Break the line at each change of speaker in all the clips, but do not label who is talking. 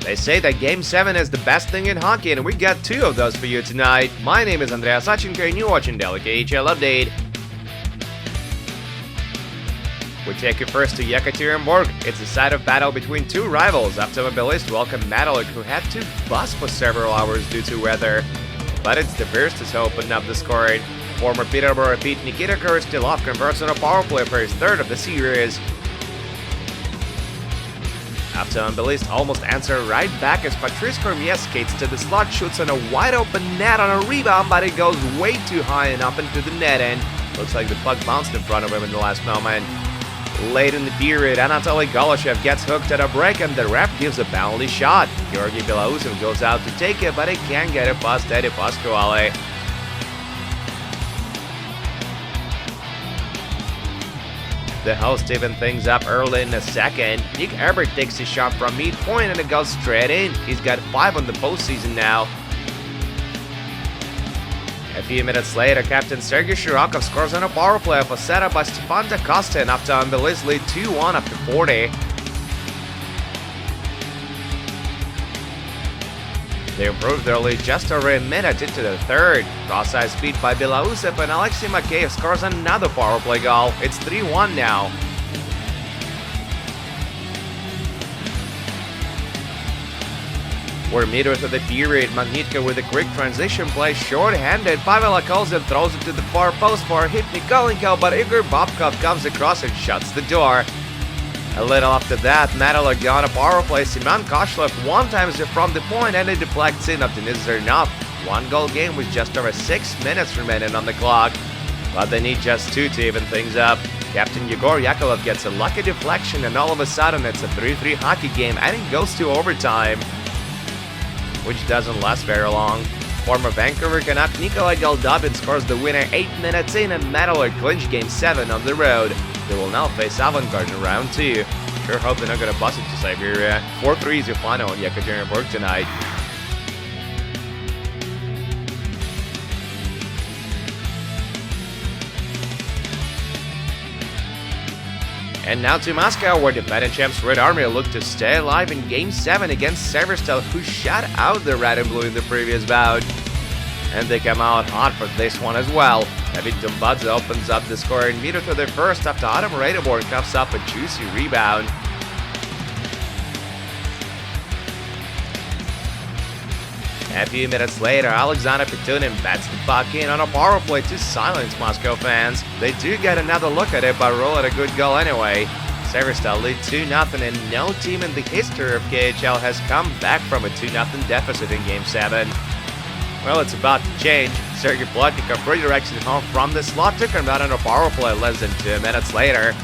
They say that Game 7 is the best thing in hockey, and we got 2 of those for you tonight. My name is Andreas Sachenko, and you're watching Daily KHL Update. We take you first to Yekaterinburg. It's a side of battle between 2 rivals. Automobilists welcome Metallic, who had to bus for several hours due to weather. But it's the Bears who opened up the scoring. Former Peterborough repeat Nikita Kuristilov converts on a power play for his 3rd of the series. Automobilist almost answer right back as Patrice Cormier skates to the slot, shoots on a wide-open net on a rebound, but it goes way too high and up into the net end. Looks like the puck bounced in front of him in the last moment. Late in the period, Anatoly Goloshev gets hooked at a break and the ref gives a penalty shot. Georgi Belausev goes out to take it, but he can't get it past Eddie Pasquale. The host even things up early in the second. Nick Herbert takes a shot from midpoint and it goes straight in. He's got 5 on the postseason now. A few minutes later, Captain Sergei Shirakov scores on a power play for setup by Stepan DaCosta, and Automobilists lead 2-1 after 40. They improved their lead just over a minute into the 3rd. Cross-side speed by Belausev, and Alexei Makeyev scores another power play goal. It's 3-1 now. We're midway through the period. Magnitka with a quick transition play, short-handed. Pavel Akolzev throws it to the far post for a hit Nikolenko, but Igor Bobkov comes across and shuts the door. A little after that, Metallic on a power play. Semyon Koshlev one-times it from the point and it deflects in of Denis Zernov. 1-goal game with just over 6 minutes remaining on the clock. But they need just 2 to even things up. Captain Yegor Yakovlev gets a lucky deflection and all of a sudden it's a 3-3 hockey game and it goes to overtime, which doesn't last very long. Former Vancouver Canuck Nikolai Goldobin scores the winner 8 minutes in and Metallic clinch Game 7 on the road. They will now face Avangard in round 2. Sure hope they're not gonna bust it to Siberia. 4-3 is your final in Yekaterinburg tonight. And now to Moscow, where defending champs Red Army look to stay alive in Game 7 against Severstal, who shut out the Red and Blue in the previous bout. And they come out hot for this one as well. David Dumbadze opens up the scoring meter to the first after Adam Radeborn cuffs up a juicy rebound. A few minutes later, Alexander Petunin bats the puck in on a power play to silence Moscow fans. They do get another look at it, but roll it a good goal anyway. Severstal lead 2-0, and no team in the history of KHL has come back from a 2-0 deficit in Game 7. Well, it's about to change. Sergei Plotnikov redirects it home from the slot to convert on a power play less than 2 minutes later.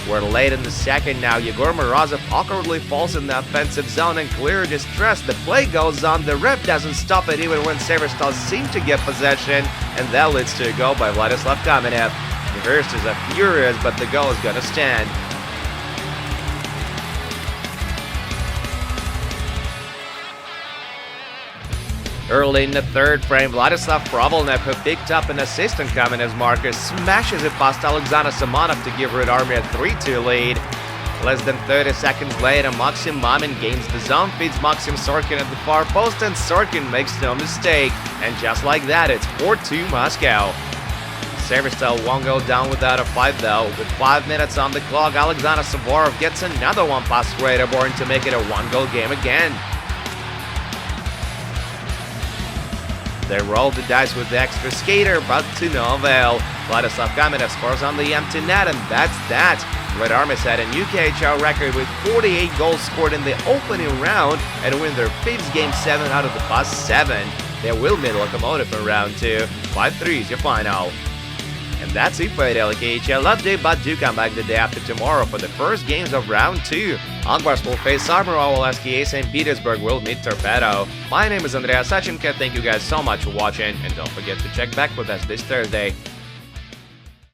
We're late in the second now. Yegor Morozov awkwardly falls in the offensive zone and clear distress. The play goes on. The ref doesn't stop it even when Severstal seem to get possession, and that leads to a goal by Vladislav Kamenev. The Versters are furious, but the goal is gonna stand. Early in the 3rd frame, Vladislav Provolnev, who picked up an assist on Kamenev's marker, smashes it past Alexander Samonov to give Red Army a 3-2 lead. Less than 30 seconds later, Maxim Mamin gains the zone, feeds Maxim Sorkin at the far post, and Sorkin makes no mistake. And just like that, it's 4-2 Moscow. Severstal won't go down without a fight though. With 5 minutes on the clock, Alexander Saborov gets another one past Radeborn to make it a 1-goal game again. They roll the dice with the extra skater, but to no avail. Vladislav Kamenev scores on the empty net, and that's that. Red Army set a new KHL record with 48 goals scored in the opening round and win their 5th Game 7 out of the past 7. They will meet Lokomotiv in round 2. 5-3 is your final. And that's it for a Daily KHL update, but do come back the day after tomorrow for the first games of round 2. Angbars will face Samurai, while SKA St. Petersburg will meet Torpedo. My name is Andreas Sachenko, thank you guys so much for watching, and don't forget to check back with us this Thursday.